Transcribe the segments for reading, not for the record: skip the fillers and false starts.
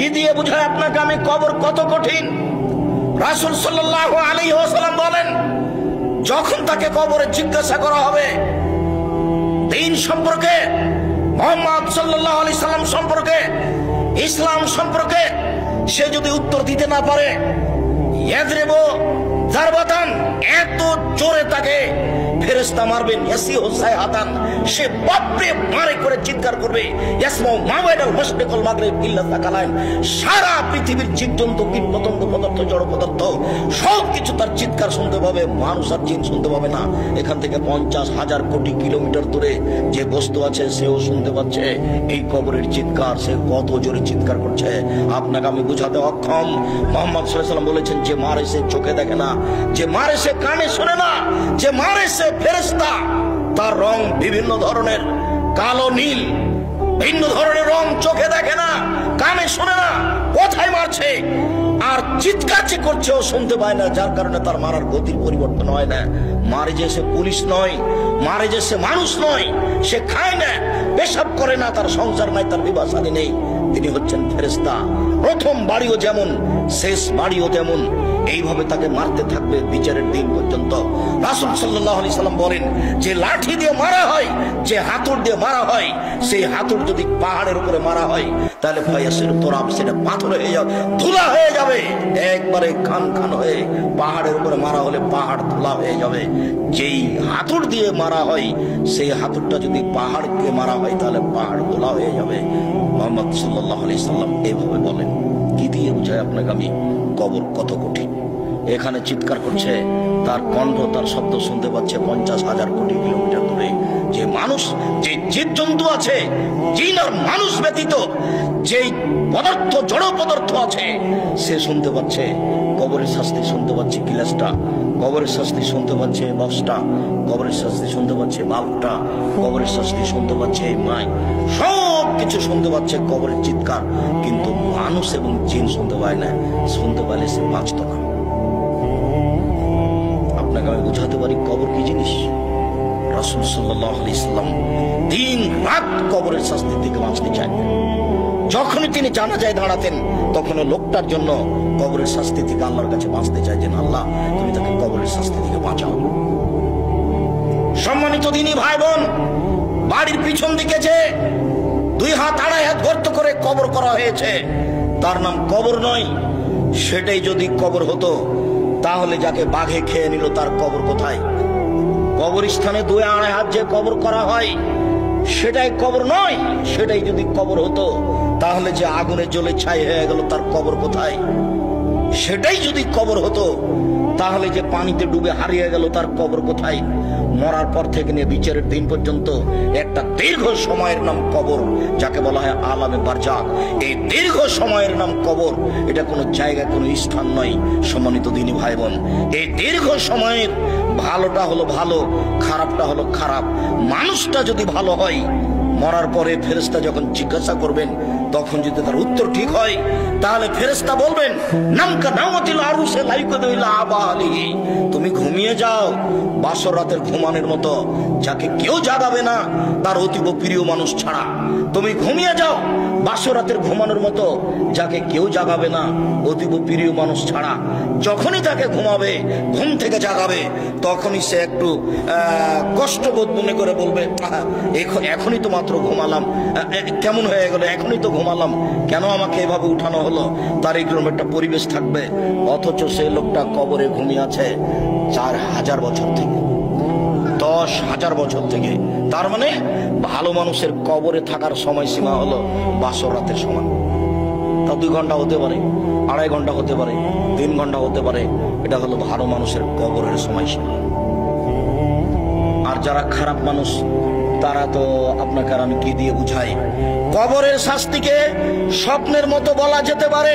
কি দিয়ে বুঝায় আপনাকে আমি কবর কত কঠিন? রাসূল সাল্লাল্লাহু আলাইহি ওয়াসাল্লাম বলেন, যখন তাকে কবরে জিজ্ঞাসা করা হবে দ্বীন সম্পর্কে, মুহাম্মদ সাল্লাল্লাহু আলাইহি সাল্লাম সম্পর্কে, ইসলাম সম্পর্কে, সে যদি উত্তর দিতে না পারে, ইয়াদরিবু যারবাতান, এত জোরে তাকে ফেরেশতা মারবেন, ইয়াসিহু সাইহাতান, সে বাপরে মারে করে চিৎকার করবে, ইয়াসমাউ মা বাইনাল মাশরিক ওয়াল মাগরিব ইল্লা সাকালাইন, সারা পৃথিবীর জীবজন্তু, কীটপতঙ্গ, পদার্থ, জড় পদার্থ সবকিছু তার চিৎকার শুনতে পাবে, মানুষ আর জিন শুনতে পাবে না। এখান থেকে 50,000 কোটি কিলোমিটার দূরে যে বস্তু আছে সেও শুনতে পাচ্ছে এই কবরের চিৎকার। সে কত জোরে চিৎকার করছে আপনাকে আমি বুঝাতে অক্ষম। মুহাম্মদ সাল্লাল্লাহু আলাইহি ওয়াসাল্লাম বলেছেন, যে মারে সে চোখে দেখে না, যে মারে সে কানে শোনে না, যে মারে সে ফেরেশতা, তার রং বিভিন্ন ধরনের, কালো নীল, ভিন্ন ধরনের রং, চোখে দেখে না, কানে শোনে না, কোথায় মারছে আর চিৎকার যে করছে ও শুনতে পায় না, যার কারণে তার মারার গতির পরিবর্তন হয় না। মারে যে সে পুলিশ নয়, মারে যে সে মানুষ নয়, সে খায় না, পেশাব করে না, তার সংসার নাই, তার বিবাহ শাদী নেই, তিনি হচ্ছেন ফেরেশতা। প্রথম বাড়িও যেমন, শেষ বাড়িও তেমন, এইভাবে তাকে মারতে থাকবে বিচারের দিন পর্যন্ত। রাসূল সাল্লাল্লাহু আলাইহি সাল্লাম বলেন, যে লাঠি দিয়ে মারা হয়, যে হাতুড় দিয়ে মারা হয়, সেই হাতুড় যদি পাহাড়ের উপরে মারা হয় তাহলে ফায়াসির তোরাব, সেটা পাথর হয়ে যাবে, ধুলা হয়ে যাবে, একবারে খান খান হয়ে। পাহাড়ের উপরে মারা হলে পাহাড় ধুলা হয়ে যাবে। যেই হাতুড় দিয়ে মারা হয়, সেই হাতুড়টা যদি পাহাড়কে মারা হয় তাহলে পাহাড় ধুলা হয়ে যাবে। মুহাম্মদ সাল্লাল্লাহু আলাইহি সাল্লাম এইভাবে বলেন। কি দিয়ে বুঝায় আপনাকে আমি কবর কত কঠিন? এখানে চিৎকার করছে, তার কণ্ঠ, তার শব্দ শুনতে পাচ্ছে 50,000 কোটি কিলোমিটার দূরে। যে মানুষ, যে জীবজন্তু আছে, জিন আর মানুষ ব্যতীত যে পদার্থ, জড় পদার্থ আছে, সে শুনতে পাচ্ছে কবরের শাস্তি, শুনতে পাচ্ছে গিলাসটা, কবরের শাস্তি শুনতে পাচ্ছে বক্সটা, কবরের শাস্তি শুনতে পাচ্ছে বাল্বটা, কবরের শাস্তি শুনতে পাচ্ছে এই মাইক, সব কিছু শুনতে পাচ্ছে কবরের চিৎকার। কিন্তু মানুষ এবং জিন শুনতে পায় না, শুনতে পাইলে সে বাঁচত না। আপনাকে আমি বুঝাতে পারি কবর কি জিনিস। রাসূল সাল্লাল্লাহু আলাইহি সাল্লাম দিন রাত কবরের শাস্তি থেকে বাঁচতে চান। যখনই তিনি জানাজায় দাঁড়াতেন, তখন লোকটার জন্য কবরের শাস্তি থেকে আল্লাহর কাছে বাঁচতে চাইছেন, আল্লাহ তুমি তাকে কবরের শাস্তি থেকে বাঁচাও। সম্মানিত দিনী ভাই বোন, বাড়ির পিছন দিকে যে 2 হাত 2.5 হাত গর্ত করে কবর করা হয়েছে, তার নাম কবর নয়। সেটাই যদি কবর হতো তাহলে যাকে বাঘে খেয়ে নিল তার কবর কোথায়? কবরস্থানে 2-2.5 হাত যে কবর করা হয় সেটাই কবর নয়। সেটাই যদি কবর হতো তাহলে যে আগুনে জ্বলে ছাই হয়ে গেল তার কবর কোথায়? সেটাই যদি কবর হতো তাহলে যে পানিতে ডুবে হারিয়ে গেল তার কবর কোথায়? মরার পর থেকে নিয়ে বিচারের দিন পর্যন্ত একটা দীর্ঘ সময়ের নাম কবর, যাকে বলা হয় আলামে বারজাখ। এই দীর্ঘ সময়ের নাম কবর, এটা কোনো জায়গা, কোনো স্থান নয়। সম্মানিত দিনী ভাই বোন, এই দীর্ঘ সময়ের ভালোটা হলো ভালো, খারাপটা হলো খারাপ। মানুষটা যদি ভালো হয়, মরার পরে ফেরেশতা যখন জিজ্ঞাসা করবেন, তখন যদি তার উত্তর ঠিক হয় তাহলে ফেরেশতা বলবেন, নামকা নামাতিল আরুসে লাইকুদুল আবালিহি, তুমি ঘুমিয়ে যাও বাসর রাতের ঘুমানোর মতো, যাকে কেউ জাগাবে না তার অতীব প্রিয় মানুষ ছাড়া। তুমি ঘুমিয়ে যাও বাসর রাতের ঘুমানোর মতো, যাকে কেউ জাগাবে না অতীব প্রিয় মানুষ ছাড়া। যখনই তাকে ঘুমাবে, ঘুম থেকে জাগাবে, তখনই সে একটু কষ্টবোধ মনে করে বলবে, এখনই তো মাত্র ঘুমালাম, কেমন হয়ে গেল, এখনই তো ঘুমালাম, কেন আমাকে এভাবে উঠানো হলো? তার এইরকম একটা পরিবেশ থাকবে। অথচ সেই লোকটা কবরে ঘুমিয়ে আছে 4,000 বছর থেকে, 10,000 বছর থেকে। তার মানে ভালো মানুষের কবরে থাকার সময়সীমা হলো বাসর রাতের সমান। তা 2 ঘন্টা হতে পারে, 2.5 ঘন্টা হতে পারে, 3 ঘন্টা হতে পারে। এটা হলো ভালো মানুষের কবরের সময়সীমা। আর যারা খারাপ মানুষ, তারা তো আপনাকে আর আমি কি দিয়ে বুঝাই? কবরের শাস্তিকে স্বপ্নের মতো বলা যেতে পারে।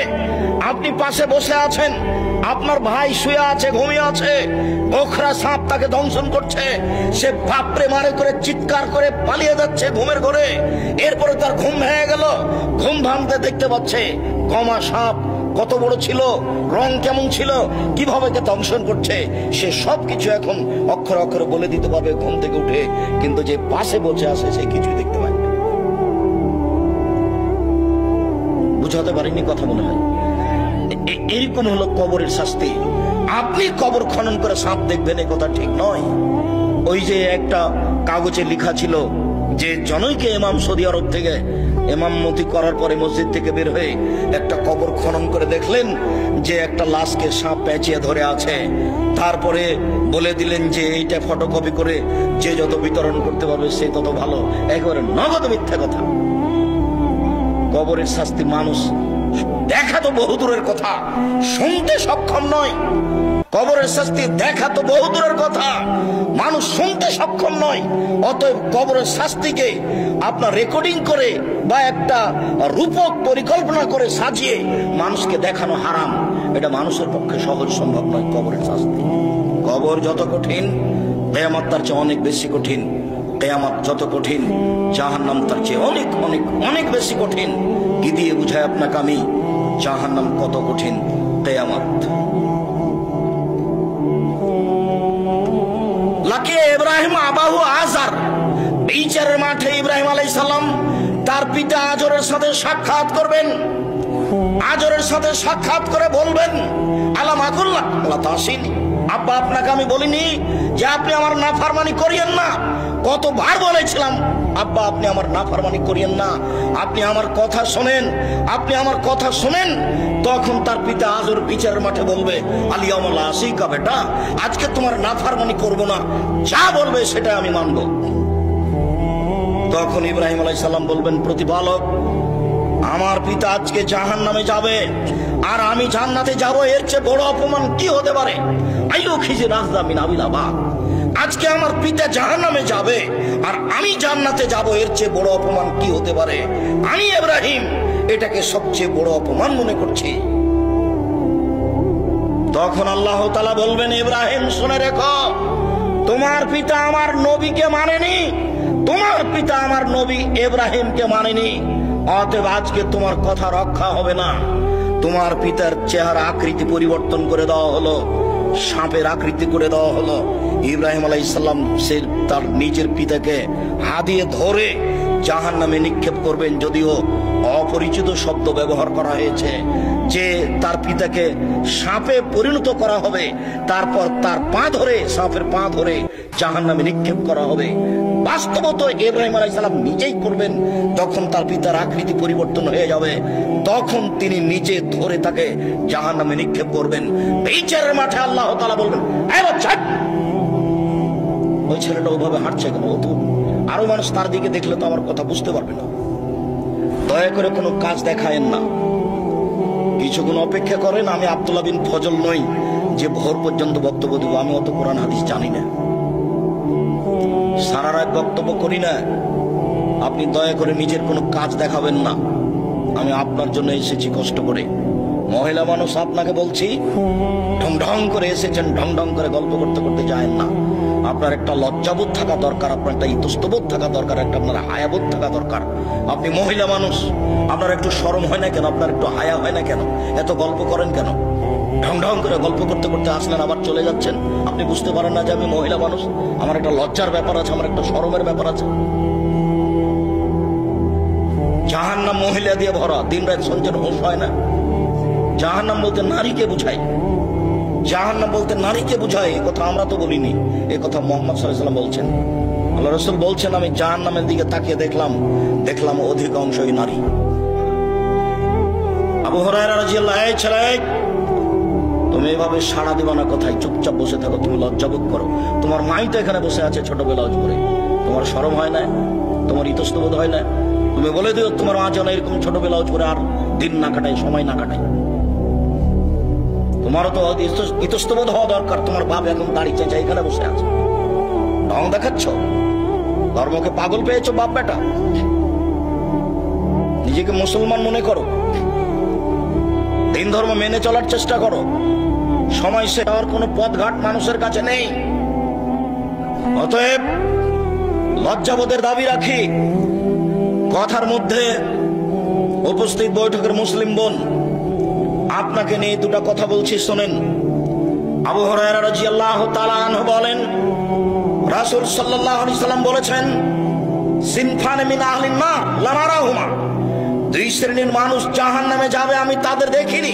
আপনি পাশে বসে আছেন, আপনার ভাই শুয়ে আছে, ঘুমিয়ে আছে, গোখরা সাপ তাকে দংশন করছে, সে বাপরে মারে করে চিৎকার করে পালিয়ে যাচ্ছে ঘুমের ঘরে। এরপরে তার ঘুম ভেঙে গেল, ঘুম ভাঙতে দেখতে পাচ্ছে গমা সাপ কত বড় ছিল, রং কেমন ছিল, কিভাবে কে দংশন করছে, সে সবকিছু এখন অক্ষরে অক্ষরে বলে দিতে পারবে ঘুম থেকে উঠে। কিন্তু যে পাশে বসে আছে সে কিছুই দেখতে পায় না। বুঝাতে পারিনি কথা মনে হয়। এরকম হলো কবরের শাস্তি। আপনি কবর খনন করে সাপ দেখবেন, এ কথা ঠিক নয়। ওই যে একটা কাগজে লেখা ছিল যে জনৈকে ইমাম সৌদি আরব থেকে ইমামতি করার পরে মসজিদ থেকে বের হয়ে একটা কবর খনন করে দেখলেন যে একটা লাশকে সাপ পেঁচিয়ে ধরে আছে। তারপরে বলে দিলেন যে এইটা ফটোকপি করে যে যত বিতরণ করতে পারবে সে তত ভালো। একেবারে নগদ মিথ্যা কথা। কবরের শাস্তি মানুষ দেখা তো বহুদূরের কথা, শুনতে সক্ষম নয়। কবরের শাস্তি দেখা তো বহুদূরের কথা, মানুষ শুনতে সক্ষম নয়। অতএব কবরের শাস্তিকে আপনার রেকর্ডিং করে বা একটা রূপক পরিকল্পনা করে সাজিয়ে মানুষকে দেখানো হারাম। এটা মানুষের পক্ষে সহজ সম্ভব নয়। কবরের শাস্তি, কবর যত কঠিন কিয়ামত তার চেয়ে অনেক বেশি কঠিন। কিয়ামত যত কঠিন জাহান্নাম তার চেয়ে অনেক অনেক অনেক বেশি কঠিন। কি দিয়ে বুঝায় আপনাকে আমি জাহান্নাম কত কঠিন, কিয়ামত। লাকে ইব্রাহিম আবাহু আজার, বিচারের মাঠে ইব্রাহিম আলাইহিস সালাম তার পিতা আজরের সাথে সাক্ষাৎ করবেন। আজরের সাথে সাক্ষাৎ করে বলবেন আলাম আকুল্লাহ আল্লাহ তাসিনী, আব্বা আপনাকে আমি বলিনি যে আপনি আমার নাফরমানি করিয়েন না? কতবার বলেছিলাম আব্বা আপনি আমার নাফরমানি করিয়েন না, আপনি আমার কথা শোনেন, আপনি আমার কথা শোনেন। তখন তার পিতা আজর বিচারের মাঠে বলবে আলিয়ামুল আসিকা, বেটা আজকে তোমার নাফরমানি করব না, যা বলবে সেটা আমি মানব। তখন ইব্রাহিম আলাইহিস সালাম বলবেন প্রতিপালক, আমার পিতা আজকে জাহান্নামে যাবে আর আমি জান্নাতে যাব, এর চেয়ে বড় অপমান কি হতে পারে? আইয়ো খিজি রাজদা মিন আবিলাবা, আজকে আমার পিতা জাহান্নামে যাবে আর আমি জান্নাতে যাব, এর চেয়ে বড় অপমান কি হতে পারে? আমি ইব্রাহিম এটাকে সবচেয়ে বড় অপমান মনে করছি। তখন আল্লাহ তাআলা বলবেন ইব্রাহিম শুনে রেখো, তোমার পিতা আমার নবীকে মানেনি, তোমার পিতা আমার নবী ইব্রাহিমকে মানেনি, অতএব আজকে তোমার কথা রক্ষা হবে না। তোমার পিতার চেহারা আকৃতি পরিবর্তন করে দেওয়া হলো, সাপের আকৃতি করে দেওয়া হলো। ইব্রাহিম আলাইহিস সালাম সে তার নিজের পিতাকে হাদিয়ে ধরে জাহান্নামে নিক্ষেপ করবেন। যদিও অপরিচিত শব্দ ব্যবহার করা হয়েছে যে তার পিতাকে সাপে পরিণত করা হবে, তারপর তার পা ধরে, সাপের পা ধরে জাহান্নামে নিক্ষেপ করা হবে। বাস্তবত ইব্রাহিম আলাইহিস সালাম নিজেই করবেন। যখন তার পিতার আকৃতি পরিবর্তন হয়ে যাবে তখন তিনি নিজে ধরে তাকে জাহান্নামে নিক্ষেপ করবেন। বিচারের মাঠে আল্লাহ তাআলা বলবেন এই বাচ্চা, ওই ছেলেটা ওভাবে হাঁটছে কেন? ও তো আরো মানুষ তার দিকে দেখলে তো আমার কথা বুঝতে পারবে না। দয়া করে কোনো কাজ দেখায়েন না, কিছুক্ষণ অপেক্ষা করেন। আমি আব্দুল্লাহ বিন ফজল নই যে ভোর পর্যন্ত বক্তব্য দেব। আমি অত কোরআন হাদিস জানি না, সারা রাত বক্তব্য করি না। আপনি দয়া করে নিজের কোনো কাজ দেখাবেন না। আমি আপনার জন্য এসেছি কষ্ট করে। মহিলা মানুষ আপনাকে বলছি, ঢং ঢং করে এসেছেন, ঢং ঢং করে গল্প করতে করতে যায়েন না। আপনার একটা লজ্জাবোধ থাকা দরকার, আপনার একটা ইতস্তবোধ থাকা দরকার, একটা আপনার হায়াবোধ থাকা দরকার। আপনি মহিলা মানুষ, আপনার একটু শরম হয় না কেন? আপনার একটু হায়া হয় না কেন? এত গল্প করেন কেন? ঢং ঢং করে গল্প করতে করতে আসলেন, আবার চলে যাচ্ছেন। আপনি বুঝতে পারেন না যে আমি মহিলা মানুষ? আমার একটা লজ্জার ব্যাপার আছে, আমার একটা শরমের ব্যাপার আছে। জাহান্নাম মহিলা দিয়ে ভরা, দিন রাত সঞ্চয় হোশ হয় না। জাহান্নাম বলতে নারীকে বুঝায়, জাহান্নাম বলতে নারীকে বুঝায়। এই কথা আমরা তো বলিনি, এই কথা মুহাম্মদ সাল্লাল্লাহু আলাইহি ওয়াসাল্লাম বলছেন। আল্লাহ রাসূল বলছেন আমি জাহান্নামের দিকে তাকিয়ে দেখলাম অধিকাংশই নারী। আবু হুরায়রা রাদিয়াল্লাহু আনহু ছেলে, তুমি এভাবে সাড়া দিবা না কথায়, চুপচাপ বসে থাকো, তুমি লজ্জাবোধ করো। তোমার মাই তো এখানে বসে আছে ছোট ব্লাউজ পরে, তোমার শরম হয় না? তোমার ইতস্তবোধ হয় না? তুমি বলে দিও তোমার মা যেন এরকম ছোট ব্লাউজ পরে আর দিন না কাটায়, সময় না কাটায়। তোমারও তো ইতস্তবোধ হওয়া দরকার। তোমার বাপ এখন দাড়ি চেঁচা এখানে বসে আছে, ঢং দেখাচ্ছ, ধর্মকে পাগল পেয়েছো বাপ বেটা। নিজেকে মুসলমান মনে করো, দিন ধর্ম মেনে চলার চেষ্টা করো। সময় সে আর কোনো পথঘাট মানুষের কাছে নেই। অতএব লজ্জাবোধের দাবি রাখি। কথার মধ্যে উপস্থিত বৈঠকের মুসলিম বোন, আপনাকে নিয়ে দুটা কথা বলছি, শোনেন। আবু হুরায়রা রাদিয়াল্লাহু তাআলা আনহু বলেন রাসূল সাল্লাল্লাহু আলাইহি সাল্লাম বলেছেন সিনফানে মিন আহলিন নার লা নারাহুমা, দুই শ্রেণীর মানুষ জাহান্নামে যাবে আমি তাদের দেখিনি।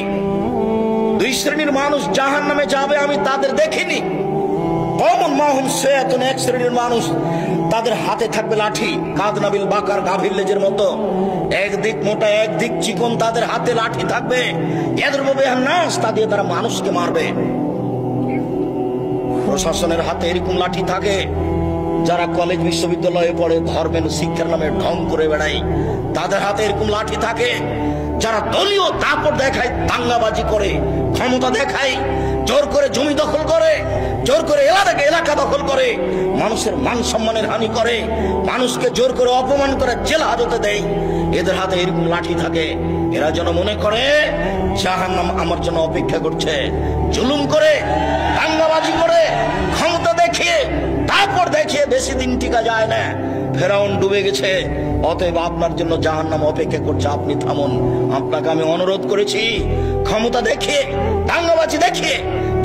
দুই শ্রেণীর মানুষ জাহান্নামে যাবে আমি তাদের দেখিনি। কওমুন মাহুম সায়াতুন, এক শ্রেণীর মানুষ তাদের হাতে থাকবে লাঠি, কাদনাবিল বাকার, গাভীর লেজের মতো, একদিক মোটা একদিক চিকন, তাদের হাতে লাঠি থাকবে। ইয়াদরিবু বিহান নাস, তা দিয়ে তারা মানুষকে মারবে। প্রশাসনের হাতে এরকম লাঠি থাকে। যারা কলেজ বিশ্ববিদ্যালয়ে পড়ে ধর্মের শিক্ষার নামে ঢং করে বেড়ায়, তাদের হাতে এরকম লাঠি থাকে। যারা দলীয় দাপট দেখায়, দাঙ্গাবাজি করে, ক্ষমতা দেখায়, জোর করে জমি দখল করে, জোর করে এলাকা দখল করে, মানুষের মান সম্মানের হানি করে, মানুষকে জোর করে অপমান করে জেল হাজতে দেয়, এদের হাতে এরকম লাঠি থাকে। এরা যেন মনে করে জাহান্নাম আমার জন্য অপেক্ষা করছে। জুলুম করে, দাঙ্গাবাজি করে, ক্ষমতা দেখিয়ে, তারপর দেখিয়ে বেশি দিন টিকা যায় না। ফেরাউন ডুবে গেছে, অতএব আপনার জন্য জাহান্নাম অপেক্ষা করছে, আপনি থামুন। আপনাকে আমি অনুরোধ করেছি, ক্ষমতা দেখিয়ে, দাঙ্গাবাজি দেখিয়ে,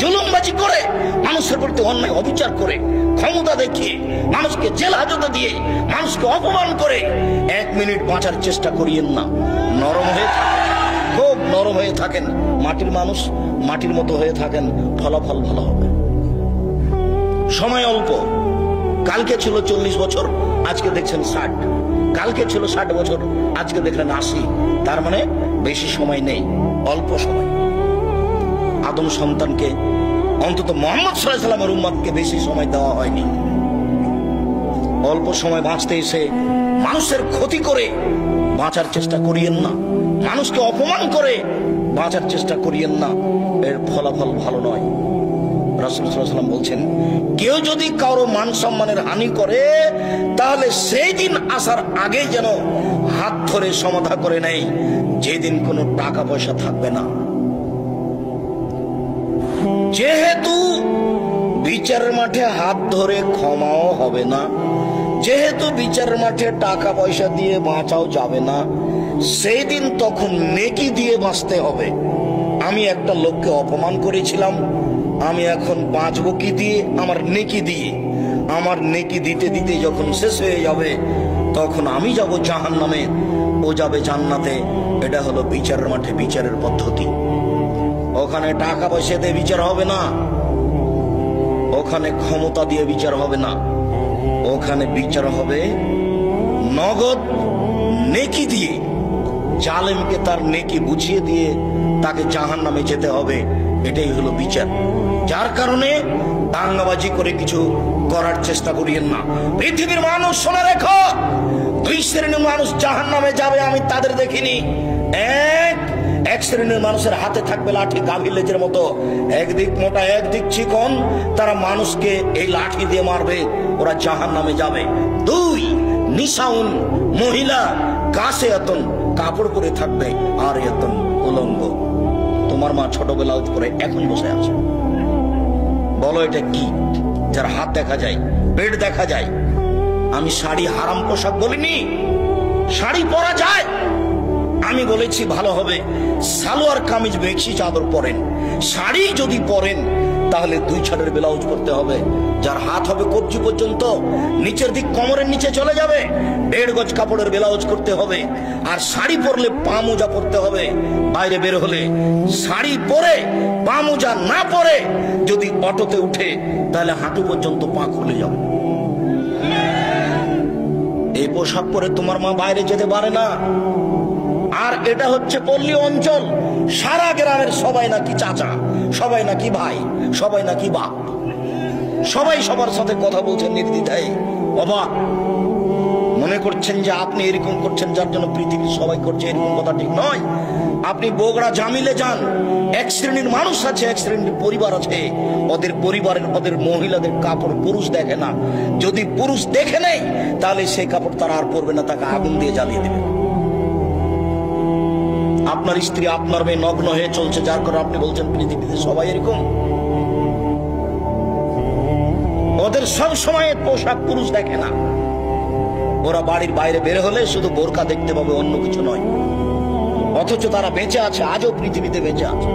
জুলুমবাজি করে, মানুষের প্রতি অন্যায় অবিচার করে, ক্ষমতা দেখিয়ে, মানুষকে জেল হাজতে দিয়ে, মানুষকে অপমান করে 1 মিনিট বাঁচার চেষ্টা করিয়েন না। নরম হয়ে থাকেন, খুব নরম হয়ে থাকেন। মাটির মানুষ, মাটির মতো হয়ে থাকেন, ফলাফল ভালো হবে। সময় অল্প। কালকে ছিল 40 বছর, আজকে দেখছেন 60। কালকে ছিল 60 বছর, আজকে দেখলেন 80। তার মানে বেশি সময় নেই, অল্প সময়। আদম সন্তানকে, অন্তত মুহাম্মদ সাল্লাল্লাহু আলাইহি ওয়াসাল্লামের উম্মতকে বেশি সময় দেওয়া হয়নি। অল্প সময় বাঁচতে এসে মানুষের ক্ষতি করে বাঁচার চেষ্টা করিয়েন না, মানুষকে অপমান করে বাঁচার চেষ্টা করিয়েন না, এর ফলাফল ভালো নয়। রাসূল সাল্লাল্লাহু আলাইহি ওয়াসাল্লাম বলছেন, কেউ যদি কারো মান সম্মানের হানি করে, তাহলে সেই দিন আসার আগে যেন হাত ধরে সমাধা করে নেয়, যেদিন কোনো টাকা পয়সা থাকবে না। যেহেতু বিচারের মাঠে হাত ধরে ক্ষমাও হবে না, যেহেতু বিচারের মাঠে টাকা পয়সা দিয়ে বাঁচাও যাবে না, সেই দিন তখন নেকি দিয়ে বাঁচতে হবে। আমি একটা লোককে অপমান করেছিলাম, আমি এখন বাঁচবো কি দিয়ে? আমার নেকি দিয়ে। আমার নেকি দিতে দিতে যখন শেষ হয়ে যাবে, তখন আমি যাব জাহান্নামে, ও যাবে জান্নাতে। এটা হলো বিচারের মাঠে বিচারের পদ্ধতি। ওখানে টাকা পয়সা দিয়ে বিচার হবে না, ওখানে ক্ষমতা দিয়ে বিচার হবে না, ওখানে বিচার হবে নগদ নেকি দিয়ে। জালেমকে তার নেকি বুঝিয়ে দিয়ে তাকে জাহান্নামে যেতে হবে, এটাই হলো বিচার। যার কারণে দাঙ্গাবাজি করে কিছু করার চেষ্টা করিয়েন না। পৃথিবীর মানুষ শোনা রেখো, 2 শ্রেণীর মানুষ জাহান্নামে যাবে আমি তাদের দেখিনি। এক শ্রেণীর মানুষের হাতে থাকবে লাঠি, গাভীর লেজের মতো, একদিক মোটা একদিক চিকন, তারা মানুষকে এই লাঠি দিয়ে মারবে, ওরা জাহান্নামে যাবে। 2 নিসাউন, মহিলা, কাসিয়াতুন, কাপড় পরে থাকবে, আর ইয়াতুন, উলঙ্গ। তোমার মা ছোটবেলায় পরে এখন বসে আছে, বলো এটা কি? যার হাত দেখা যায়, পেট দেখা যায়। আমি শাড়ি হারাম পোশাক বলিনি, শাড়ি পরা যায়। আমি বলেছি ভালো হবে সালোয়ার কামিজ বেশি চাদর পরেন। শাড়ি যদি পরেন তাহলে 2 ছাড়ের ব্লাউজ পরতে হবে, যার হাত হবে কবজি পর্যন্ত, নিচের দিক কোমরের নিচে চলে যাবে, 1.5 গজ কাপড়ের ব্লাউজ করতে হবে। আর শাড়ি পরলে পা মোজা পরতে হবে। বাইরে বের হলে শাড়ি পরে পা মোজা না পরে যদি অটোতে উঠে, তাহলে হাঁটু পর্যন্ত পা খুলে যাবে। এই পোশাক পরে তোমার মা বাইরে যেতে পারে না। আর এটা হচ্ছে পল্লী অঞ্চল, সারা গ্রামের সবাই নাকি চাচা, সবাই নাকি ভাই, সবাই নাকি বাপ, সবাই সবার সাথে কথা বলছেন নির্দ্বিধায়। অবাক মনে করছেন যে আপনি এরকম করছেন যার জন্য পৃথিবীর সবাই করছে, এরকম কথা ঠিক নয়। আপনি বগুড়া জামিলে যান, 1 শ্রেণীর মানুষ আছে, 1 শ্রেণীর পরিবার আছে, ওদের পরিবারের, ওদের মহিলাদের কাপড় পুরুষ দেখে না। যদি পুরুষ দেখে নেয় তাহলে সেই কাপড় তারা আর পরবে না, তাকে আগুন দিয়ে জ্বালিয়ে দেবে। আপনার স্ত্রী, আপনার মেয়ে নগ্ন হয়ে চলছে, যার কারণে আপনি বলছেন পৃথিবীতে সবাই এরকম। ওদের সব সময় পোশাক পুরুষ দেখে না, ওরা বাড়ির বাইরে বের হলে শুধু বোরকা দেখতে পাবে, অন্য কিছু নয়। অথচ তারা বেঁচে আছে, আজও পৃথিবীতে বেঁচে আছে,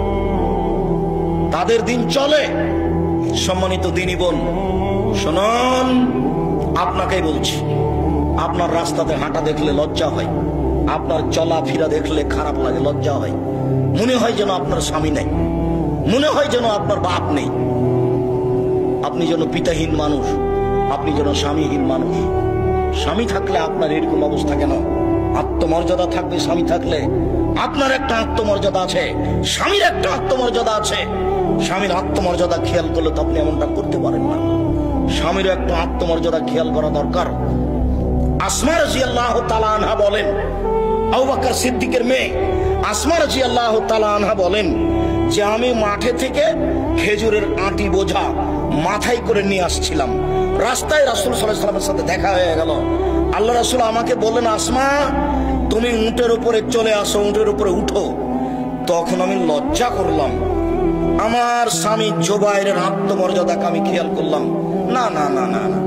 তাদের দিন চলে। সম্মানিত দিনী বোন শুনুন, আপনাকেই বলছি, আপনার রাস্তাতে হাঁটা দেখলে লজ্জা হয়, আপনার চলাফেরা দেখলে খারাপ লাগে, লজ্জা হয়, মনে হয় যেন আপনার স্বামী নেই, মনে হয় যেন আপনার বাপ নেই, আপনি যেন পিতাহীন মানুষ, আপনি যেন স্বামীহীন মানুষ। স্বামী থাকলে আপনার এরকম অবস্থা কেন? আত্মমর্যাদা থাকবে স্বামী থাকলে। আপনার একটা আত্মমর্যাদা আছে, স্বামীর একটা আত্মমর্যাদা আছে। স্বামীর আত্মমর্যাদা খেয়াল করলে তো আপনি এমনটা করতে পারেন না। স্বামীর একটা আত্মমর্যাদা খেয়াল করা দরকার। আসমা রাদিয়াল্লাহু তাআলা আনহা বলেন, আবু বকর সিদ্দিকের মেয়ে আসমা রাদিয়াল্লাহু তাআলা আনহা বলেন যে আমি মাঠে থেকে খেজুরের আটি বোঝা মাথায় করে নিয়ে আসছিলাম। রাস্তায় রাসূল সাল্লাল্লাহু আলাইহি ওয়াসাল্লামের সাথে দেখা হয়ে গেল। আল্লাহ রাসূল আমাকে বললেন, আসমা তুমি উটের উপরে চলে আসো, উটের উপরে উঠো। তখন আমি লজ্জা করলাম। আমার স্বামী জুবাইরের আত্মমর্যাদাকে আমি খেয়াল করলাম, না না না না না,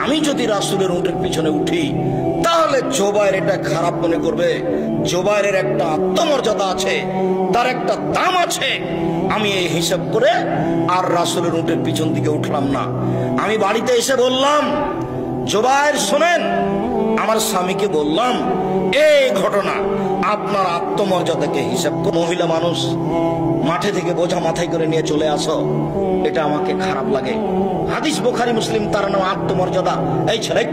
আমি যদি রাসূলের উটের পিছনে উঠি তাহলে জুবাইর এটা খারাপ মনে করবে। জুবাইরের একটা আত্মমর্যাদা আছে, তার একটা দাম আছে। আমি এই হিসাব করে আর রাসূলের উটের পিছন দিকে উঠলাম না। আমি বাড়িতে এসে বললাম, জুবাইর শোনেন, আমার স্বামীকে বললাম এই ঘটনা, আপনার আত্মমর্যাদাকে হিসাব করে মহিলা মানুষ মাঠে থেকে বোঝা মাথায় করে নিয়ে চলে আসো, এটা আমাকে খারাপ লাগে। হাদিস বুখারী মুসলিম, তার নাম আত্মমর্যাদা। এই ছেলে,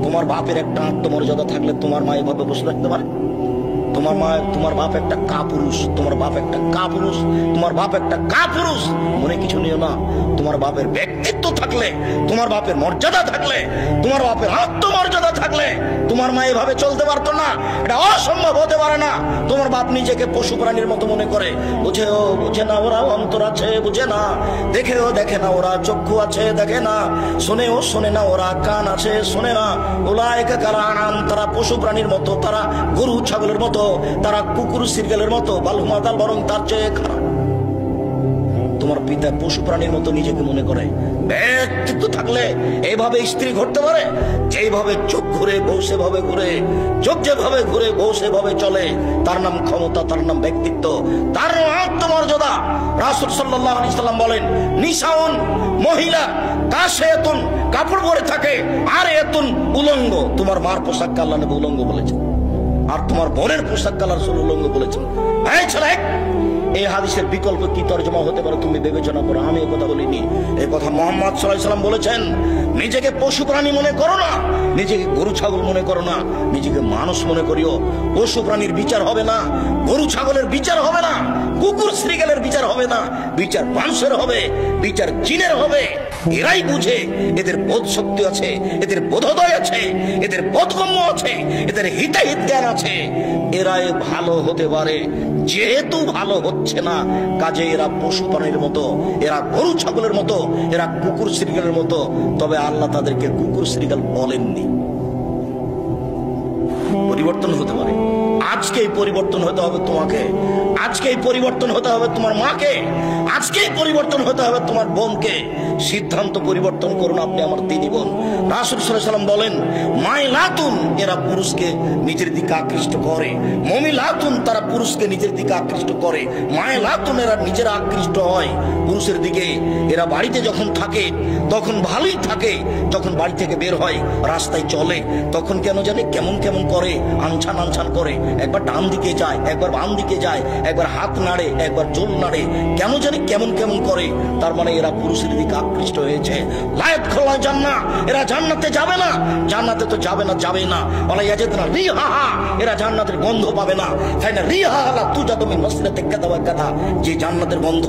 তোমার বাপের একটা আত্মমর্যাদা থাকলে তোমার মা এভাবে বসে থাকতে পারে? তোমার বাপ একটা কাপুরুষ, তোমার বাপ একটা কাপুরুষ, তোমার বাপ একটা কাপুরুষ। মনে কিছু নিও না। তোমার বাপের ব্যক্তিত্ব থাকলে, তোমার বাপের মর্যাদা থাকলে, তোমার বাপের আত্মমর্যাদা থাকলে তোমার মা এভাবে চলতে পারতো না। এটা অসম্ভব হতে পারে না। তোমার বাপ নিজেকে পশু প্রাণীর মতো মনে করে। বুঝে না ওরা অন্তর আছে, বুঝে না। দেখে না ওরা চক্ষু আছে, দেখে না। শোনে না ওরা কান আছে, শোনে না। উলাইকা কাল আনাম, তারা পশু প্রাণীর মতো, তারা গরু ছাগলের মতো, তারা কুকুর সিরগালের মতো, বালহুমাদাল, বরং তার চেয়ে খারাপ। তোমার পিতা পশু প্রাণীর মতো নিজেকে মনে করে। ব্যক্তিত্ব থাকলে এইভাবে স্ত্রী ঘটতে পারে? যেভাবে চোখ ঘুরে বউ সেভাবে ঘুরে, চোখ যেভাবে ঘুরে বউ সেভাবে চলে। তার নাম ক্ষমতা, তার নাম ব্যক্তিত্ব, তার নাম আত্মমর্যাদা। রাসূল সাল্লাল্লাহু আলাইহি সাল্লাম বলেন, নিসাউন, মহিলা কাশিয়াতুন, কাপড় পরে থাকে, আর এতুন, উলঙ্গ। তোমার মার পোশাককে আল্লাহ নবী উলঙ্গ বলেছেন, আর তোমার বোনের পোশাককে আল্লাহ রাসূল উলঙ্গ বলেছেন। এই ছেলে, এই হাদিসের বিকল্প কি তরজমা হতে পারে তুমি বিবেচনা করো। আমি এই কথা বলিনি, এই কথা মুহাম্মদ সাল্লাল্লাহু আলাইহি সাল্লাম বলেছেন। নিজেকে পশু প্রাণী মনে করো না, নিজেকে গরু ছাগল মনে করো না, নিজেকে মানুষ মনে করিও। পশু প্রাণীর বিচার হবে না, গরু ছাগলের বিচার হবে না, কুকুর শ্রীগালের বিচার হবে না। বিচার মানুষের হবে, বিচার জিনের হবে। এরাই বুঝে, এদের বোধ শক্তি আছে, এদের বোধোদয় আছে, এদের বোধগম্য আছে, এদের হিতাহিত জ্ঞান আছে। এরাই ভালো হতে পারে। যেহেতু ভালো হচ্ছে না, কাজে এরা পশু প্রাণীর মতো, এরা গরু ছাগলের মতো, এরা কুকুর শ্রীগালের মতো। তবে আল্লাহ তাদেরকে কুকুর শ্রীগাল বলেননি। পরিবর্তন হতে পারে। আজকেই পরিবর্তন হতে হবে তোমাকে, আজকেই পরিবর্তন হতে হবে তোমার মাকে, আজকেই পরিবর্তন হতে হবে তোমার বোনকে। সিদ্ধান্ত পরিবর্তন করুন আপনি, আমার দিনী বোন। রাসূল সাল্লাল্লাহু আলাইহি সাল্লাম বলেন, মাইলাতুন, এরা পুরুষকে নিজের দিকে আকৃষ্ট করে। মুমিলাতুন, তারা পুরুষকে নিজের দিকে আকৃষ্ট করে। মাইলাতুন, এরা নিজেরা আকৃষ্ট হয় পুরুষের দিকে। এরা বাড়িতে যখন থাকে তখন ভালোই থাকে, যখন বাড়ি থেকে বের হয় রাস্তায় চলে তখন কেন জানি কেমন কেমন করে, আনছান আনছান করে। একবার ডান দিকে যায়, একবার বাম দিকে যায়, একবার হাত নাড়ে, একবার চুল নাড়ে, কেন জানি কেমন কেমন করে। তার মানে এরা পুরুষের দিকে আকৃষ্ট হয়েছে। লায়াত খোলা জান্নাহ, এরা জান্নাতে যাবে না। জান্নাতে তো যাবে না, যাবে না। ওয়ালা ইয়াজিদনা রিহাহা, এরা জান্নাতের গন্ধ পাবে না। ফাইনা রিহাহা লা তুজাদু মিন মাসরাতি কাদা ওয়া কাদা, যে জান্নাতের গন্ধ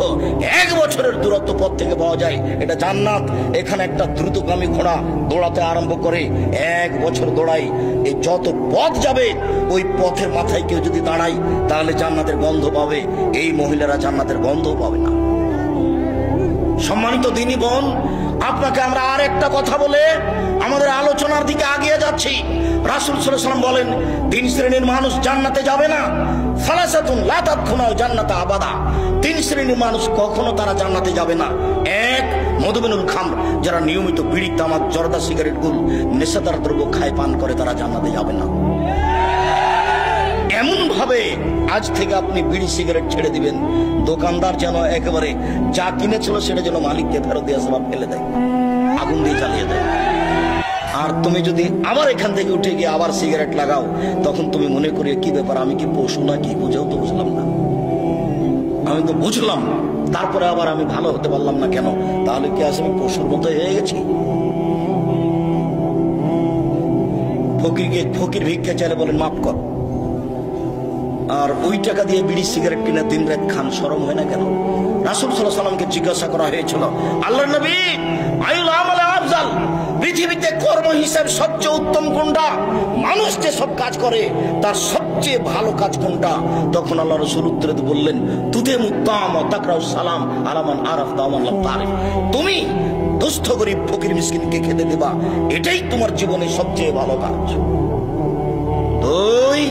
1 বছরের দূরত্ব পথ থেকে পাওয়া যায়, এটা জান্নাত। এখানে একটা দ্রুতগামী ঘোড়া দৌড়াতে আরম্ভ করে 1 বছর দৌড়াই, এই যত পথ যাবে ওই পথের মাথায় কেউ যদি দাঁড়ায় তাহলে জান্নাতের গন্ধ পাবে। এই মহিলারা জান্নাতের গন্ধ পাবে না। সম্মানিত দিনী বোন, আপনাকে আমরা আর একটা কথা বলে আমাদের আলোচনার দিকে এগিয়ে যাচ্ছি। রাসূল সাল্লাল্লাহু আলাইহি সাল্লাম বলেন, 3 শ্রেণীর মানুষ জান্নাতে যাবে না। সালাসাতুন লা তাদখুলুল জান্নাতা আবাদা, 3 শ্রেণীর মানুষ কখনো তারা জান্নাতে যাবে না। 1, মদমিনুল খামর, যারা নিয়মিত বিড়ি, তামাক, জর্দা, সিগারেট, গুল, নেশাদার দ্রব্য খায়, পান করে, তারা জান্নাতে যাবে না। এমন ভাবে আজ থেকে আপনি বিড়ি সিগারেট ছেড়ে দিবেন, দোকানদার যেন একেবারে যা কিনেছিল সেটা যেন মালিককে ফেরত দিয়ে আসে, ফেলে দেয়, আগুন দিয়ে জ্বালিয়ে দেয়। আর তুমি যদি আবার এখান থেকে উঠে গিয়ে আবার সিগারেট লাগাও, তখন তুমি মনে করি কি ব্যাপার, আমি কি পশু না কি? বুঝেও তো বুঝলাম না। আমি তো বুঝলাম, তারপরে আবার আমি ভালো হতে পারলাম না কেন? তাহলে কি আজ আমি পশুর মতো হয়ে গেছি? ফকির ভিক্ষা চাইলে বলেন মাফ কর, আর ওই টাকা দিয়ে বিড়ি সিগারেট কিনে দিন রাত খান, শরম হয় না কেন? রাসূল সাল্লাল্লাহু আলাইহি ওয়াসাল্লামকে জিজ্ঞাসা করা হয়েছিল, আল্লাহর নবী আইয়ুল আমালি আফজাল, পৃথিবীতে কর্ম হিসাব সবচেয়ে উত্তম কোনটা? মানুষ যে সব কাজ করে তার সবচেয়ে ভালো কাজ কোনটা? তখন আল্লাহ রাসূল উত্তরে বললেন, তুতে মুত্তাম ওয়া তাকরাউ সালাম আলা মান আরাফতা ওয়া মান লাম তারিফ। তুমি দুস্থ গরীব ফকির মিসকিনকে খেতে দেবা, এটাই তোমার জীবনে সবচেয়ে ভালো কাজ। দুই,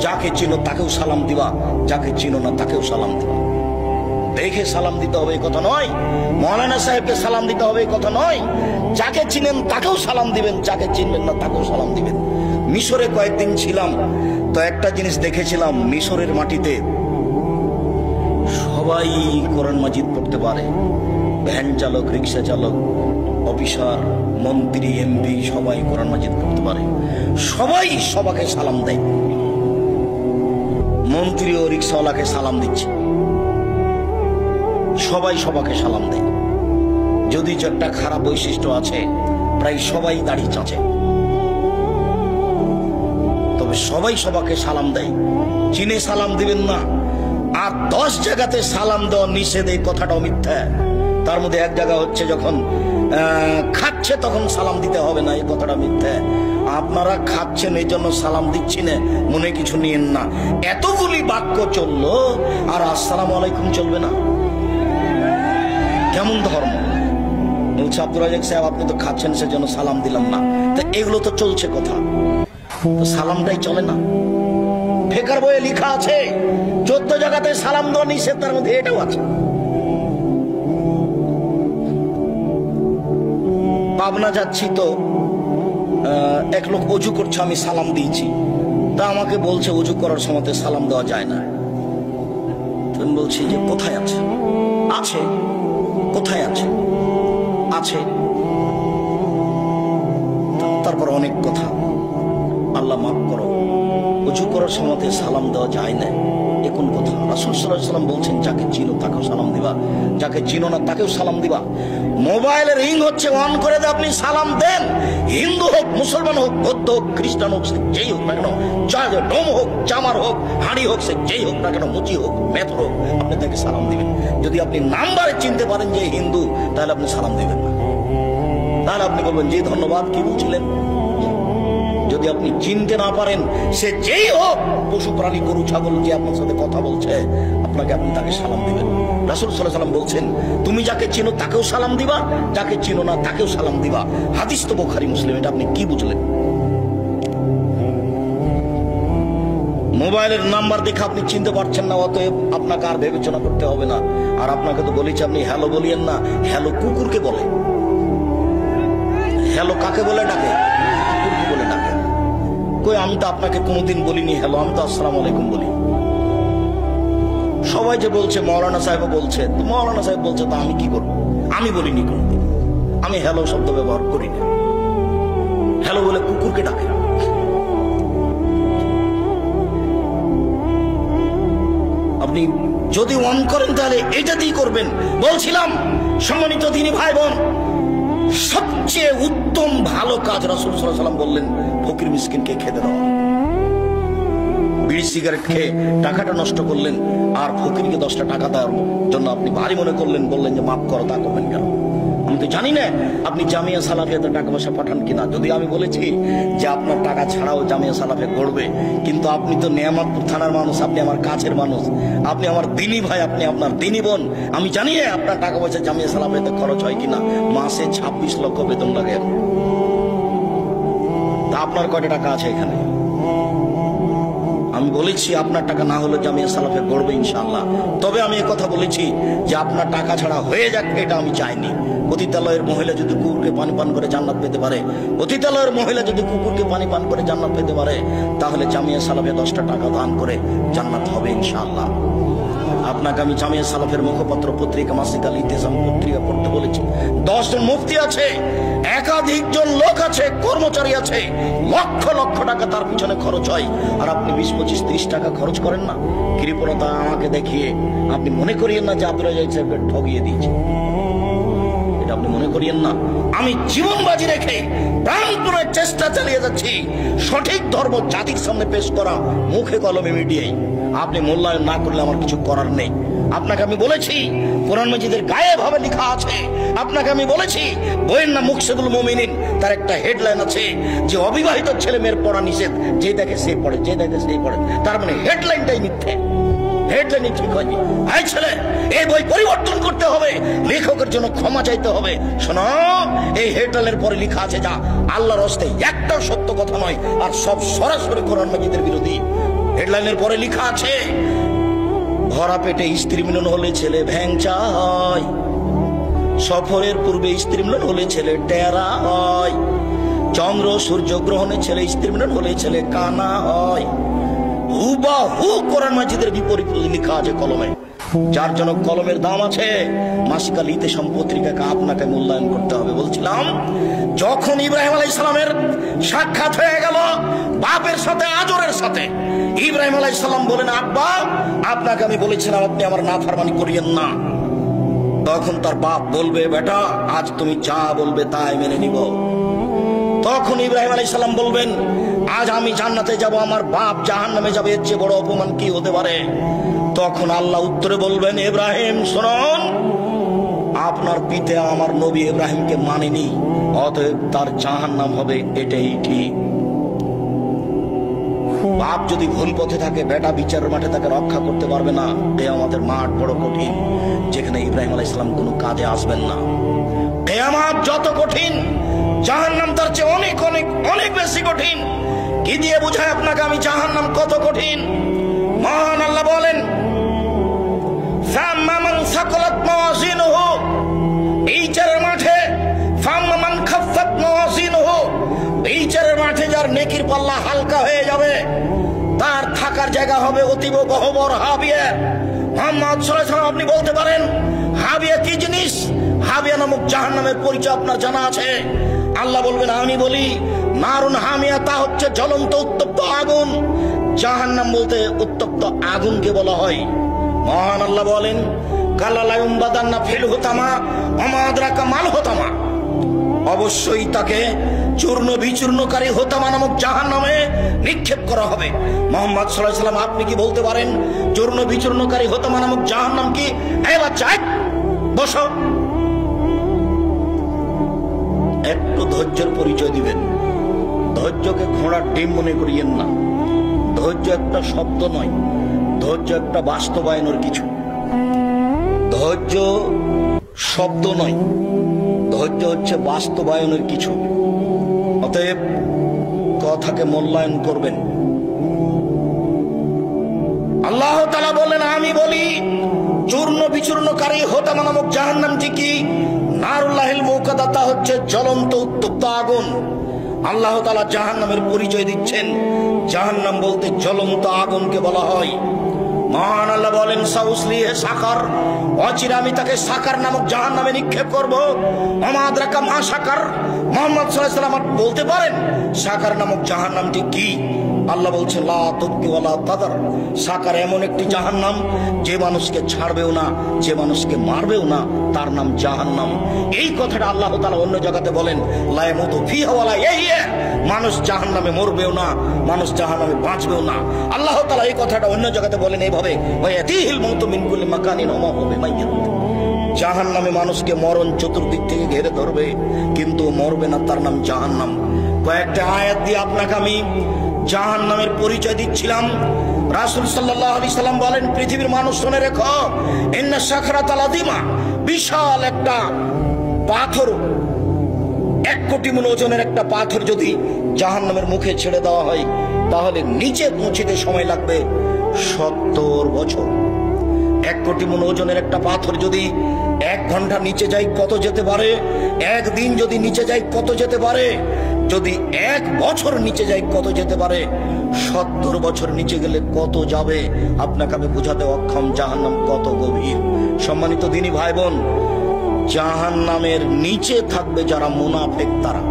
যাকে চিনো তাকেও সালাম দিবা, যাকে চিনো না তাকেও সালাম দিবা। দেখে সালাম দিতে হবে এই কথা নয়, মৌলানা সাহেবকে সালাম দিতে হবে এই কথা নয়। যাকে চিনেন তাকেও সালাম দিবেন, যাকে চিনবেন না তাকেও সালাম দিবেন। মিশরে কয়েকদিন ছিলাম, তো একটা জিনিস দেখেছিলাম, মিশরের মাটিতে সবাই কোরআন মাজিদ পড়তে পারে। ভ্যান চালক, রিক্সা চালক, অফিসার, মন্ত্রী, এমপি সবাই কোরআন মাজিদ পড়তে পারে। সবাই সবাইকে সালাম দেয়। মন্ত্রী ও রিক্সাওয়ালাকে সালাম দিচ্ছে, সবাই সবাইকে সালাম দেয়। যদি একটা খারাপ বৈশিষ্ট্য আছে, প্রায় সবাই দাড়ি চাচে, তবে সবাই সবাইকে সালাম দেয়। চিনে সালাম দিবেন না। আর 10 জায়গাতে সালাম দেওয়া নিষেধ, এই কথাটাও মিথ্যা। তার মধ্যে এক জায়গা হচ্ছে যখন খাচ্ছে তখন সালাম দিতে হবে না, এই কথাটা মিথ্যা। আপনারা খাচ্ছেন এই জন্য সালাম দিচ্ছি না, মনে কিছু নিয়েন না। এতগুলি বাক্য চললো আর আসসালামু আলাইকুম চলবে না? কেমন ধর্ম? বলছে আব্দুর রাজ্জাক সাহেব আপনি তো খাচ্ছেন সেজন্য সালাম দিলাম না। তো এগুলো তো চলছে কথা, তো সালামটাই চলে না। ফেকার বইয়ে লেখা আছে 14 জায়গাতে সালাম দেওয়া নিষেধ, তার মধ্যে এটাও আছে। পাবনা যাচ্ছি তো এক লোক অজু করছে, আমি সালাম দিয়েছি। তা আমাকে বলছে অজু করার সময় সালাম দেওয়া যায় না। আমি বলছি যে কোথায় আছে? আছে। কোথায় আছে? আছে। তারপর অনেক কথা। আল্লাহ মাফ করো, অজু করার সময় সালাম দেওয়া যায় না, এ কোন কথা? রাসূল সাল্লাল্লাহু আলাইহি ওয়াসাল্লাম বলছেন যাকে চিনো তাকেও সালাম দিবা, যাকে চিনো না তাকেও সালাম দিবা। মোবাইলের রিং হচ্ছে, অন করে দিয়ে আপনি সালাম দেন। হিন্দু হোক, মুসলমান হোক, বৌদ্ধ হোক, খ্রিস্টান হোক, সে যেই হোক না কেন, ডোম হোক, চামার হোক, হাঁড়ি হোক, সে যেই হোক না কেন, মুচি হোক, মেথর হোক, আপনি তাকে সালাম দিবেন। যদি আপনি নাম্বারে চিনতে পারেন যে হিন্দু, তাহলে আপনি সালাম দিবেন না। তাহলে আপনি বলবেন জি ধন্যবাদ, কি বলছিলেন। যদি আপনি চিনতে না পারেন, সে যেই হোক, পশু প্রাণী, গরু ছাগল, যে আপনার সাথে কথা বলছে, আপনাকে আপনি তাকে সালাম দিবেন। রাসূল সাল্লাল্লাহু আলাইহি ওয়াসাল্লাম বলছেন তুমি যাকে চিনো তাকেও সালাম দিবা, যাকে চিনো না তাকেও সালাম দিবা। হাদিস তো বুখারী মুসলিম। এটা আপনি কি বুঝলেন? মোবাইলের নাম্বার দেখে আপনি চিনতে পারছেন না, অতএব আপনাকে আর বিবেচনা করতে হবে না। আর আপনাকে তো বলেছি আপনি হ্যালো বলিয়েন না, হ্যালো কুকুরকে বলে। হ্যালো কাকে বলে ডাকে? কুকুরকে বলে ডাকে। কই আমি তো আপনাকে কোনোদিন বলিনি হ্যালো, আমি তো আসসালামু আলাইকুম বলি। সবাই যে বলছে, মৌলানা সাহেব বলছে, তো মৌলানা সাহেব বলছে, তা আমি কি করবো? আমি বলিনি কোনোদিন, আমি হ্যালো শব্দ ব্যবহার করি না। হ্যালো বলে কুকুরকে ডাকে। আপনি যদি অন করেন তাহলে এটা দিয়ে করবেন। বলছিলাম সম্মানিত দিনী ভাই বোন, সবচেয়ে উত্তম ভালো কাজ রাসূল সাল্লাল্লাহু আলাইহি ওয়াসাল্লাম বললেন ফকির মিসকিনকে খেতে দেওয়া। বিড়ি সিগারেট খেয়ে টাকাটা নষ্ট করলেন, আর ফকিরকে 10টা টাকা দেওয়ার জন্য আপনি ভারী মনে করলেন, বললেন যে মাফ করো, তা করবেন কেন? আমি তো জানি না আপনি জামিয়া সালাফিয়াতে টাকা পয়সা পাঠান কিনা। যদি আমি বলেছি যে আপনার টাকা ছাড়াও জামিয়া সালাফে গড়বে, কিন্তু আপনি তো নেয়ামতপুর থানার মানুষ, আপনি আমার কাছের মানুষ, আপনি আমার দিনী ভাই, আপনি আপনার দিনী বোন। আমি জানি না আপনার টাকা পয়সা জামিয়া সালাফিয়াতে খরচ হয় কিনা। মাসে 26 লক্ষ বেতন লাগে, তা আপনার কয়টা টাকা আছে এখানে? আমি বলেছি আপনার টাকা না হলে জামিয়া সালাফে গড়বে ইনশাআল্লাহ। তবে আমি কথা বলেছি যে আপনার টাকা ছাড়া হয়ে যাক, এটা আমি চাইনি। পতিতালয়ের মহিলা যদি কুকুরকে পানি পান করে জান্নাত পেতে পারে, পতিতালয়ের মহিলা যদি কুকুরকে পানি পান করে জান্নাত পেতে পারে, তাহলে জামিয়া সালাফে 10টা টাকা দান করে জান্নাত হবে ইনশাআল্লাহ। আপনাকে আমি জামিয়া সালাফের মুখপত্র পত্রিকা মাসিক আল ইতিসাম পত্রিকা পড়তে বলেছি। 10 জন মুফতি আছে, একাধিক জন লোক আছে, কর্মচারী আছে, লক্ষ লক্ষ টাকা তার পিছনে খরচ হয়, আর আপনি 20, 25, 30 টাকা খরচ করেন না। কৃপণতা আমাকে দেখিয়ে আপনি মনে করিয়েন না যে আব্দুল রাজ্জাক সাহেবকে ঠগিয়ে দিয়েছে, এটা আপনি মনে করিয়েন না। আমি জীবন বাজি রেখে প্রাণপণে চেষ্টা চালিয়ে যাচ্ছি সঠিক ধর্ম জাতির সামনে পেশ করা, মুখে কলমে মিডিয়ায়। আপনি মূল্যায়ন না করলে আমার কিছু করার নেই। আপনাকে আমি বলেছি কোরআন মাজিদের গায়ে ভাবে লেখা আছে। আপনাকে আমি বলেছি বইয়ের নাম মুকসিদুল মুমিনিন, তার একটা হেডলাইন আছে যে অবিবাহিত ছেলে মেয়ের পড়া নিষেধ, যে দেখে সে পড়ে, যে দেখে সেই পড়ে। তার মানে হেডলাইনটাই মিথ্যে, হেডলাইনই ঠিক হয়নি। এই ছেলে, এই বই পরিবর্তন করতে হবে, লেখকের জন্য ক্ষমা চাইতে হবে। শোনো, এই হেডলাইনের পরে লেখা আছে যা আল্লাহর হস্তে একটাও সত্য কথা নয়, আর সব সরাসরি কোরআন মাজিদের বিরোধী। হেডলাইনের পরে লেখা আছে ভরা পেটে স্ত্রী মিলন হলে ছেলে ভ্যাংচা হয়, সফরের পূর্বে স্ত্রী মিলন হলে ছেলে টেরা হয়, চন্দ্র সূর্য গ্রহণে ছেলে স্ত্রী মিলন হলে ছেলে কানা হয়। হুবাহু কোরআন মাজিদের বিপরীত লেখা আছে কলমে। যার জন্য কলমের দাম আছে। মাসিক আল ইতিসাম পত্রিকাকে আপনাকে মূল্যায়ন করতে হবে। বলছিলাম যখন ইব্রাহিম আলাইহিস সালামের সাক্ষাৎ হয়ে গেল বাপের সাথে, আজরের সাথে, ইব্রাহিম আলাইহিস সালাম বলেন, আব্বা আপনাকে আমি বলেছিলাম আপনি আমার নাফরমানি করিয়েন না। তখন তার বাপ বলবে, বেটা আজ তুমি যা বলবে তাই মেনে নিব। তখন ইব্রাহিম আলাইহিস সালাম বলবেন, আজ আমি জান্নাতে যাব, আমার বাপ জাহান্নামে যাবে, এর চেয়ে বড় অপমান কি হতে পারে? তখন আল্লাহ উত্তরে বলবেন, ইব্রাহিম শুনুন, আপনার পিতা আমার নবী ইব্রাহিমকে মানেনি, অতএব তার জাহান্নাম হবে, এটাই ঠিক। বাপ যদি ভুল পথে থাকে, বেটা বিচারের মাঠে তাকে রক্ষা করতে পারবে না। কিয়ামতের মাঠ বড় কঠিন, যেখানে ইব্রাহিম আলাইহিস সালাম কোনো কাজে আসবেন না। কিয়ামত যত কঠিন, জাহান্নাম তার চেয়ে অনেক অনেক অনেক বেশি কঠিন। কি দিয়ে বুঝায় আপনাকে আমি জাহান্নাম কত কঠিন? মহান আল্লাহ বলেন, ফাম্মা মান সাকালাত মাওয়াজিনুহু, বিচারের মাঠে, ফাম্মা মান খাফফাত মাওয়াজিনুহু, বিচারের মাঠে যার নেকির পাল্লা হালকা হয়ে যাবে, তার থাকার জায়গা হবে অতীব গহ্বর হাবিয়া। মুহাম্মদ সাল্লাল্লাহু আলাইহি ওয়াসাল্লাম আপনি বলতে পারেন হাবিয়া কি জিনিস? হাবিয়া নামক জাহান্নামের পরিচয় আপনার জানা আছে? আল্লাহ বলবেন, আমি বলি নারুন হামিয়া, তা হচ্ছে জ্বলন্ত উত্তপ্ত আগুন। জাহান্নাম বলতে উত্তপ্ত আগুনকে বলা হয়। মহান আল্লাহ বলেন, কাল্লা লা ইউমবাদান্না ফিল হুতামা ওয়া মা আদরাকা মাল হুতামা, অবশ্যই তাকে চূর্ণ বিচূর্ণকারী হুতামা নামক জাহান্নামে নিক্ষেপ করা হবে। মুহাম্মদ সাল্লাল্লাহু আলাইহি ওয়াসাল্লাম আপনি কি বলতে পারেন চূর্ণ বিচূর্ণকারী হুতামা নামক জাহান্নাম কি? এই বাচ্চা বসো, একটু ধৈর্যের পরিচয় দিবেন। ধৈর্যকে ঘোড়ার ডিম মনে করিয়েন না। ধৈর্য একটা শব্দ নয়, ধৈর্য একটা বাস্তবায়নের কিছু। ধৈর্য শব্দ নয়, ধৈর্য হচ্ছে বাস্তবায়নের কিছু। অতএব কথাকে মূল্যায়ন করবেন। আল্লাহ তাআলা বলেন, আমি বলি চূর্ণ বিচূর্ণকারী হুতামা নামক জাহান্নামটি কি? নারুল্লাহিল মুকাদ্দা, তা হচ্ছে জ্বলন্ত উত্তপ্ত আগুন। আল্লাহ তাআলা জাহান্নামের পরিচয় দিচ্ছেন। জাহান্নাম বলতে জ্বলন্ত আগুনকে বলা হয়। মহান আল্লাহ বলেন, সাউসলিহে সাকার, অচিরে আমি তাকে সাকার নামক জাহান্নামে নিক্ষেপ করব। ওমা আদরাকা মা সাকার, মুহাম্মদ সাল্লাল্লাহু আলাইহি ওয়াসাল্লাম বলতে পারেন সাকার নামক জাহান্নামটি কি? আল্লাহ বলছেন, লা তুবকি ওয়ালা তাদার, সাকার এমন একটি জাহান্নাম যে মানুষকে ছাড়বেও না, যে মানুষকে মারবেও না, তার নাম জাহান্নাম। এই কথাটা আল্লাহ তাআলা অন্য জায়গাতে বলেন, লা ইয়ামুতু ফিহা ওয়ালা ইয়াহইয়া, মানুষ জাহান্নামে মরবেও না, মানুষ জাহান্নামে বাঁচবেও না। আল্লাহ তাআলা এই কথাটা অন্য জায়গাতে বলেন এইভাবে, ওয়ায়াতিহিল মাউতু মিন কুল্লি মাকানিন ওয়া মা হুয়া বিমাইয়িত, জাহান্নামে মানুষকে মরণ চতুর্দিক থেকে ঘিরে ধরবে, কিন্তু মরবে না, তার নাম জাহান্নাম। কয়েকটা আয়াত দিয়ে আপনাকে আমি জাহান্নামের পরিচয় দিচ্ছিলাম। রাসূল সাল্লাল্লাহু আলাইহি সাল্লাম বলেন, পৃথিবীর মানুষ শুনে রেখো, ইন্না সাকরাতাল আযীমা, বিশাল একটা পাথর, 1 কোটি মণ ওজনের একটা পাথর যদি জাহান্নামের মুখে ছেড়ে দেওয়া হয়, তাহলে নিচে পৌঁছতে সময় লাগবে 70 বছর। 1 কোটি মণ ওজনের একটা পাথর যদি 1 ঘন্টা নিচে যায় কত যেতে পারে, একদিন যদি নিচে যায় কত যেতে পারে, যদি 1 বছর নিচে যায় কত যেতে পারে, 70 বছর নিচে গেলে কত যাবে আপনাকে আমি বোঝাতে অক্ষম জাহান্নাম কত গভীর। সম্মানিত দিনী ভাই বোন, জাহান্নামের নিচে থাকবে যারা মুনাফিক, তারা।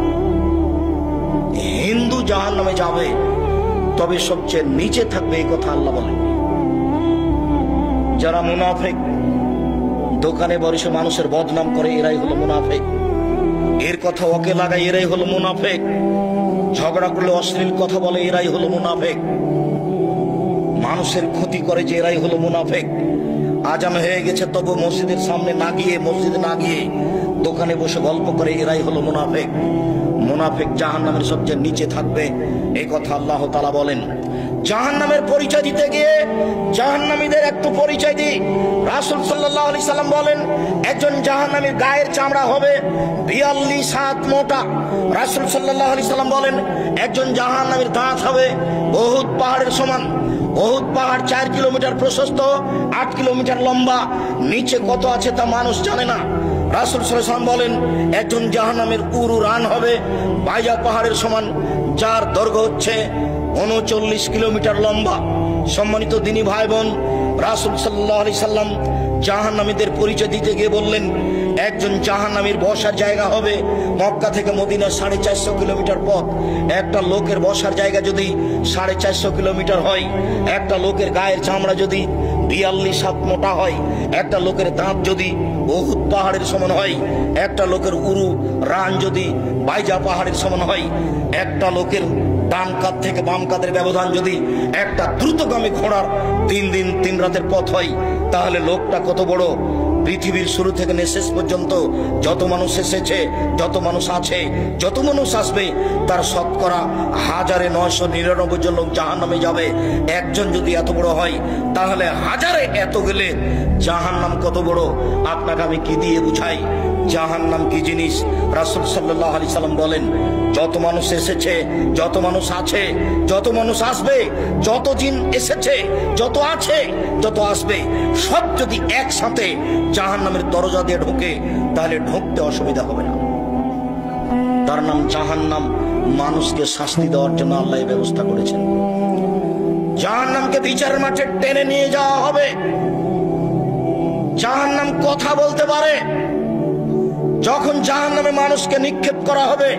হিন্দু জাহান্নামে যাবে, তবে সবচেয়ে নিচে থাকবে এই কথা আল্লাহ বলেন। যারা মুনাফিক, দোকানে বসে মানুষের বদনাম করে, এরাই হলো মুনাফিক। এর কথা ওকে লাগায়, এরাই হলো মুনাফিক। ঝগড়া করলে অশ্লীল কথা বলে, এরাই হলো মুনাফিক। মানুষের ক্ষতি করে, যে এরাই হলো মুনাফিক। আজান হয়ে গেছে তবু মসজিদের সামনে না গিয়ে, মসজিদে না গিয়ে দোকানে বসে গল্প করে, এরাই হলো মুনাফিক। মুনাফিক জাহান্নামের সবচেয়ে নিচে থাকবে, এই কথা আল্লাহ তাআলা বলেন। জাহান্নামের পরিচয় দিতে গিয়ে জাহান্নামীদের একটু পরিচয় দিই। রাসূল সাল্লাল্লাহু আলাইহি সাল্লাম বলেন, একজন জাহান্নামীর গায়ের চামড়া হবে 42 হাত মোটা। রাসূল সাল্লাল্লাহু আলাইহি সাল্লাম বলেন, একজন জাহান্নামীর দাঁত হবে উহুদ পাহাড়ের সমান। উহুদ পাহাড় 4 কিলোমিটার প্রশস্ত, 8 কিলোমিটার লম্বা। নিচে কত আছে তা মানুষ জানে না। রাসূল সাল্লাল্লাহু আলাইহি সাল্লাম বলেন, একজন জাহান্নামের উরু রান হবে বাইজা পাহাড়ের সমান, যার দৈর্ঘ্য হচ্ছে 39 কিলোমিটার লম্বা। সম্মানিত দিনী ভাই বোন, রাসূল সাল্লাল্লাহু আলাইহি সাল্লাম জাহান্নামীদের পরিচয় দিতে গিয়ে বললেন, একজন জাহান্নামীর বসার জায়গা হবে মক্কা থেকে মদিনা 450 কিলোমিটার পথ। একটা লোকের বসার জায়গা যদি 450 কিলোমিটার হয়, একটা লোকের গায়ের চামড়া যদি 42 হাত মোটা হয়, একটা লোকের দাঁত যদি উহুদ পাহাড়ের সমান হয়, একটা লোকের উরু রান যদি বাইজা পাহাড়ের সমান হয়, একটা লোকের ডান কাঁধ থেকে বাম কাঁধের ব্যবধান যদি একটা দ্রুতগামী ঘোড়ার 3 দিন 3 রাতের পথ হয়, তাহলে লোকটা কত বড়। পৃথিবীর শুরু থেকে শেষ পর্যন্ত যত মানুষ এসেছে, যত মানুষ আছে, যত মানুষ আসবে, তার শতকরা 1999 জন লোক জাহান্নামে যাবে। একজন যদি এত বড় হয়, তাহলে হাজারে এত গেলে জাহান্নাম কত বড় আপনাকে আমি কি দিয়ে বুঝাই। জাহান্নাম কি জিনিস রাসূল সাল্লাল্লাহু আলাইহি সাল্লাম বলেন, যত মানুষ এসেছে, যত মানুষ আছে, যত মানুষ আসবে, যত জিন এসেছে, যত আছে, যত আসবে, সব যদি একসাথে জাহান্নামের দরজা দিয়ে ঢোকে, তাহলে ঢুকতে অসুবিধা হবে না। তার নাম জাহান্নাম। মানুষকে শাস্তি দেওয়ার জন্য আল্লাহ এই ব্যবস্থা করেছেন। জাহান্নামকে বিচারের মাঠে টেনে নিয়ে যাওয়া হবে। জাহান্নাম কথা বলতে পারে। যখন জাহান্নামে মানুষকে নিক্ষেপ করা হবে,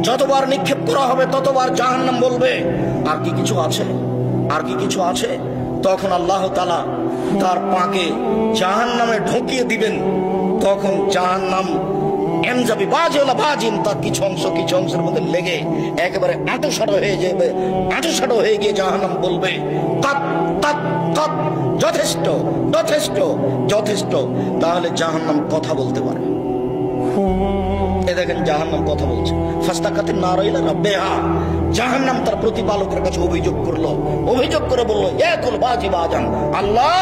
যতবার নিক্ষেপ করা হবে ততবার জাহান্নাম বলবে, আর কি কিছু আছে, আর কি কিছু আছে। তখন আল্লাহ তাআলা তার পাকে জাহান্নামে ঢুকিয়ে দিবেন। তখন জাহান্নাম এমজাবি বাজিওলা বাজিন, তার কিছু অংশের মধ্যে লেগে একেবারে আঁটুসাঁটো হয়ে যাবে। আঁটুসাঁটো হয়ে গিয়ে জাহান্নাম বলবে, কাত কাত কাত, যথেষ্ট যথেষ্ট যথেষ্ট। তাহলে জাহান্নাম কথা বলতে পারে। এ দেখেন জাহান্নাম কথা বলছে। ফাস্তাকাতিন নার ইলা রাব্বিহা, জাহান্নাম তার প্রতিপালকের কাছে অভিযোগ করে বলল, ইয়াকুল বাজি বাজান, আল্লাহ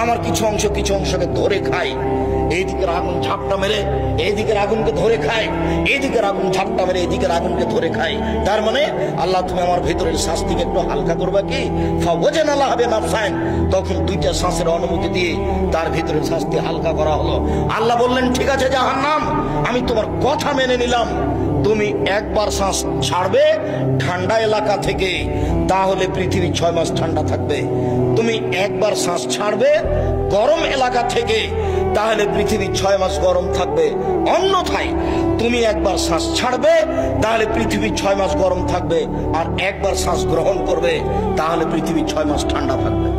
আমার কিছু অংশকে ধরে খায়। এইদিকের আগুন ঝাপটা মেরে এইদিকের আগুনকে ধরে খায়, এইদিকের আগুন ঝাপটা মেরে এইদিকের আগুনকে ধরে খায়। তার মানে আল্লাহ তুমি আমার ভেতরের শাস্তিকে একটু হালকা করবা কি? ফাওয়াজান আল্লাহ হবে নাফসান, তখন 2টা শ্বাসের অনুমতি দিয়ে তার ভেতরের শাস্তি হালকা করা হলো। আল্লাহ বললেন, ঠিক আছে জাহান্নাম, আমি তোমার কথা মেনে নিলাম। তুমি একবার শ্বাস ছাড়বে ঠান্ডা এলাকা থেকে, তাহলে পৃথিবী 6 মাস ঠান্ডা থাকবে। তুমি একবার শ্বাস ছাড়বে গরম এলাকা থেকে, তাহলে পৃথিবী 6 মাস গরম থাকবে। অন্যথায় তুমি একবার শ্বাস ছাড়বে, তাহলে পৃথিবী 6 মাস গরম থাকবে, আর একবার শ্বাস গ্রহণ করবে, তাহলে পৃথিবী 6 মাস ঠান্ডা থাকবে।